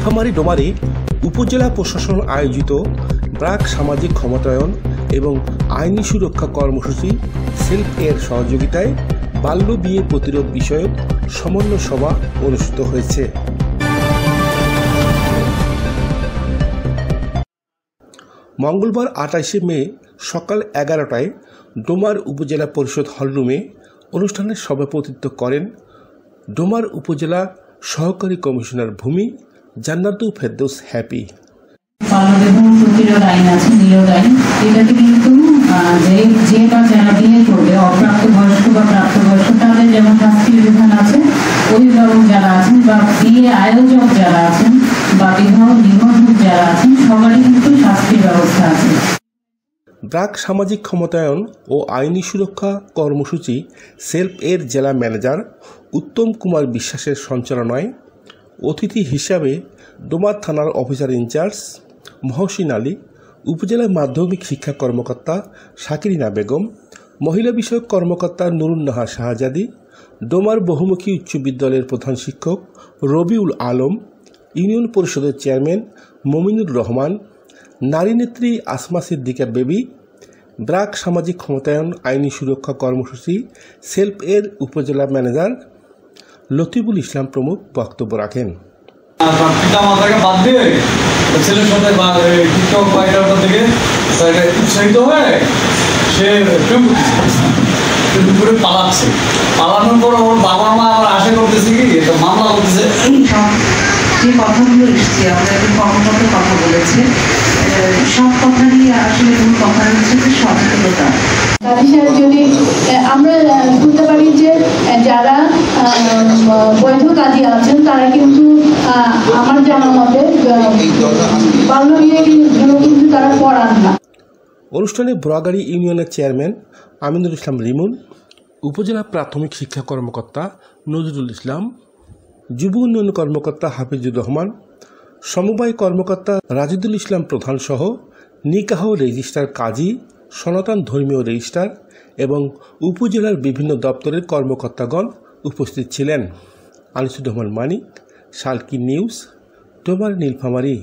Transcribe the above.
নীলফামারী ডোমারে উপজেলা প্রশাসন আয়োজিত ব্র্যাক সামাজিক ক্ষমতায়ন এবং আইনি সুরক্ষা কর্মসূচি সেলফ এর সহযোগিতায় বাল্য বিয়ে প্রতিরোধ বিষয়ক সমন্বয় সভা অনুষ্ঠিত হয়েছে। মঙ্গলবার ২৮শে মে সকাল ১১টায় ডোমার উপজেলা পরিষদ হলরুমে অনুষ্ঠানের সভাপতিত্ব করেন ডোমার উপজেলা সহকারী কমিশনার ভূমি জান্নাতুল ফেরদৌস হ্যাপি। প্রতিরোধ আইন আছে, নিরোধ আইন, এটাতে কিন্তু যে বা যারা বিয়ে করবে অপ্রাপ্তবয়স্ক বা প্রাপ্তবয়স্ক তাদের যেমন শাস্তির বিধান আছে, অভিভাবক যারা আছেন বা বিয়ে আয়োজক যারা আছেন বা বিবাহ নিবন্ধক যারা আছেন সবারই কিন্তু শাস্তির ব্যবস্থা আছে। ব্র্যাক সামাজিক ক্ষমতায়ন ও আইনি সুরক্ষা কর্মসূচি সেলফ এর জেলা ম্যানেজার উত্তম কুমার বিশ্বাসের সঞ্চালনায় অতিথি হিসাবে ডোমা থানার অফিসার ইনচার্জ মহসিন আলী, উপজেলা মাধ্যমিক শিক্ষা কর্মকর্তা শাকিরিনা বেগম, মহিলা বিষয়ক কর্মকর্তা নুরুন্নাহার শাহজাদি, ডোমার বহুমুখী উচ্চ বিদ্যালয়ের প্রধান শিক্ষক রবিউল আলম, ইউনিয়ন পরিষদের চেয়ারম্যান মমিনুর রহমান, নারী নেত্রী আসমা সিদ্দিকা বেবি, ব্র্যাক সামাজিক ক্ষমতায়ন আইনি সুরক্ষা কর্মসূচি সেলফ এর উপজেলা ম্যানেজার লতিফুল ইসলাম প্রমুখ বক্তব্য রাখেন। পিতামাতাকে বাদ দিয়ে ছেলের সাথে টিকটক বা এটার থেকে উৎসাহিত হয়ে সে করে পালাচ্ছে। পালানোর পর ওর বাবা মা আবার আশা করতেছে কি এটা মামলা করতেছে। যে কথাগুলো এসছে আমরা কর্মকর্তা কথা বলেছে, সব কথারই আসলে মূল কথা হচ্ছে যে সচেতনতা। যদি আমরা বলতে পারি যে যারা বৈধ কাজী আছেন তারা কিন্তু আমার জানা মতে বাল্য বিয়ে কিন্তু তারা পড়ান না। অনুষ্ঠানে বোরাগাড়ি ইউনিয়নের চেয়ারম্যান আমিনুল ইসলাম রিমন, উপজেলা প্রাথমিক শিক্ষা কর্মকর্তা নজরুল ইসলাম, যুব উন্নয়ন কর্মকর্তা হাফিজুর রহমান, সমবায় কর্মকর্তা রাজিদুল ইসলাম প্রধান সহ নিকাহ রেজিস্ট্রার কাজী, সনাতন ধর্মীয় রেজিস্ট্রার এবং উপজেলার বিভিন্ন দপ্তরের কর্মকর্তাগণ উপস্থিত ছিলেন। আনিসুর রহমান মানিক, শালকি নিউজ, ডোমার, নীলফামারী।